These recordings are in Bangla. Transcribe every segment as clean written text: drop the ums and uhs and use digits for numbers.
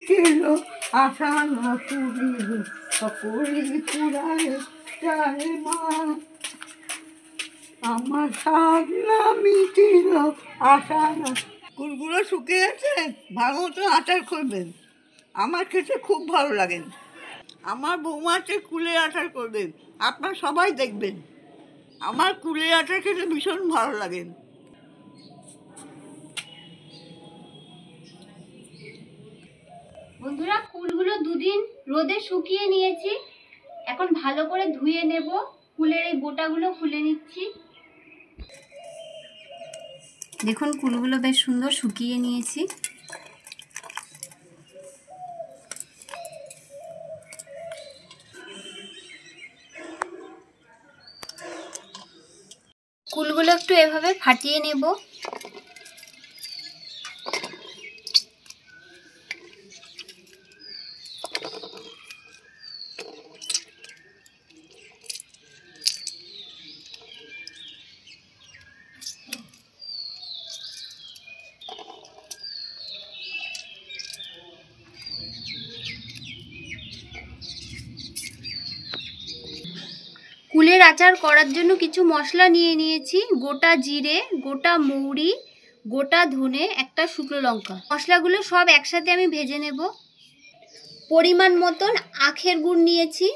ছিল আশা না পুরিল সকলি পুরায় চায় মা, আমার সাধ না মিটিল আশা না। কুলগুলো শুকিয়ে গেছে, ভালো মতো আচার করবেন। আমার খেতে খুব ভালো লাগে। আমার বৌমাকে কুলের আচার করবেন, আপনারা সবাই দেখবেন। আমার কুলের আচার খেতে ভীষণ ভালো লাগে। বন্ধুরা, কুলগুলো দুদিন রোদে শুকিয়ে নিয়েছি, এখন ভালো করে ধুয়ে নেব। কুলের এই বোটাগুলো খুলে নিচ্ছি। দেখুন, কুলগুলো বেশ সুন্দর শুকিয়ে নিয়েছি। কুলগুলো একটু এভাবে ফাটিয়ে নেব। কুলের আচার করার জন্য কিছু মশলা নিয়ে নিয়েছি। গোটা জিরে, গোটা মৌরি, গোটা ধনে, একটা শুকনো লঙ্কা। মশলাগুলো সব একসাথে আমি ভেজে নেব। পরিমাণ মতন আখের গুড় নিয়েছি।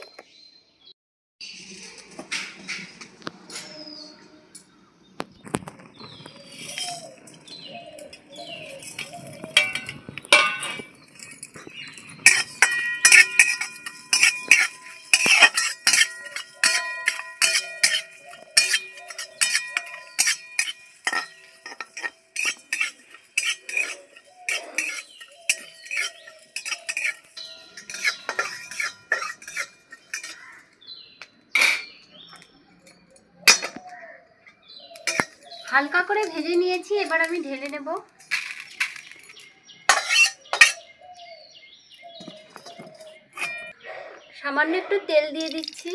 হালকা করে ভেজে নিয়েছি, এবার আমি ঢেলে নেব। সামান্য একটু তেল দিয়ে দিচ্ছি।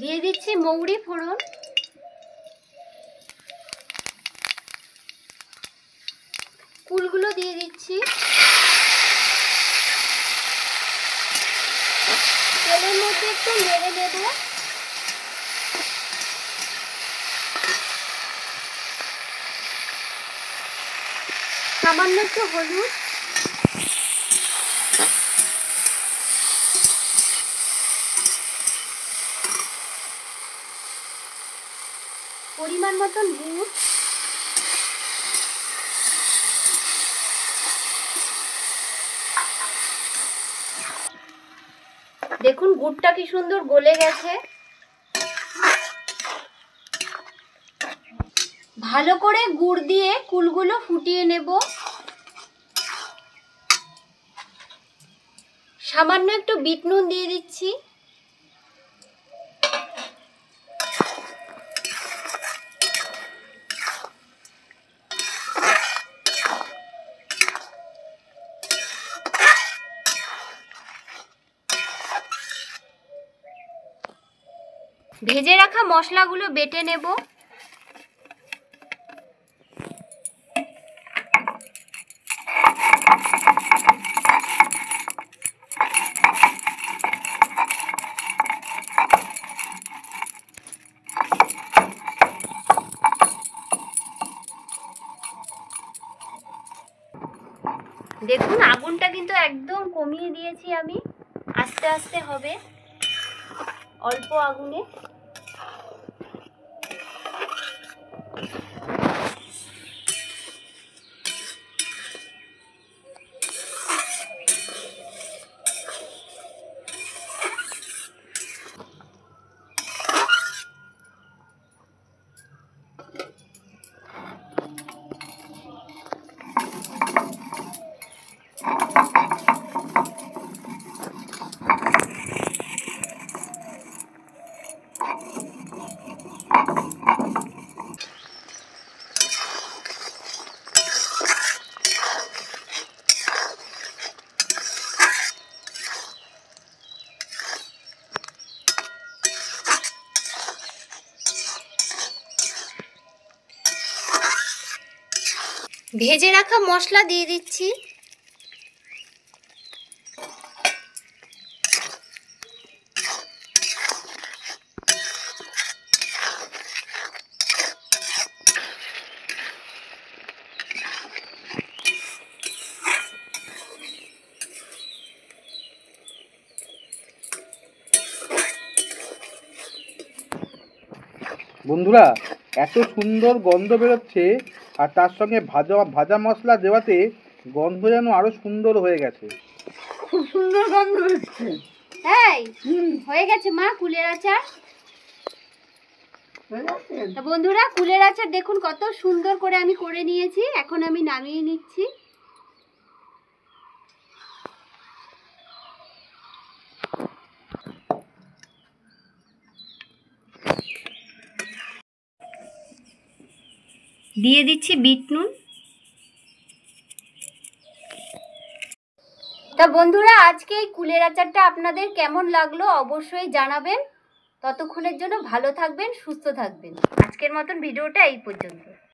দিয়ে দিচ্ছি মৌরি ফোড়ন, কুলগুলো দিয়ে দিচ্ছি। তেলের মধ্যে একটু নেড়ে নেব। সামান্য একটু হলুদ, পরিমাণ মতন গুড়, দেখুন গুড়টা কি সুন্দর গলে গেছে। ভালো করে গুড় দিয়ে কুলগুলো ফুটিয়ে নেব। সামান্য একটু বিট নুন দিয়ে দিচ্ছি। ভেজে রাখা মশলাগুলো বেটে নেব। দেখুন, আগুনটা কিন্তু একদম কমিয়ে দিয়েছি আমি। আস্তে আস্তে হবে, অল্প আগুনে। ভেজে রাখা মশলা দিয়ে দিচ্ছি। বন্ধুরা, এত সুন্দর গন্ধ বেরোচ্ছে, আর তার সঙ্গে ভাজা ভাজা মশলা দেওয়াতে গন্ধ যেন আরো সুন্দর হয়ে গেছে। খুব সুন্দর গন্ধ হচ্ছে। হ্যাঁ, হয়ে গেছে মা কুলের আচার। হয়ে গেছে? তা বন্ধুরা, কুলের আচার দেখুন কত সুন্দর করে আমি করে নিয়েছি। এখন আমি নামিয়ে নিচ্ছি। দিয়ে দিচ্ছি বিট নুন। তা বন্ধুরা, আজকে এই কুলের আচারটা আপনাদের কেমন লাগলো অবশ্যই জানাবেন। ততক্ষণের জন্য ভালো থাকবেন, সুস্থ থাকবেন। আজকের মতন ভিডিওটা এই পর্যন্ত।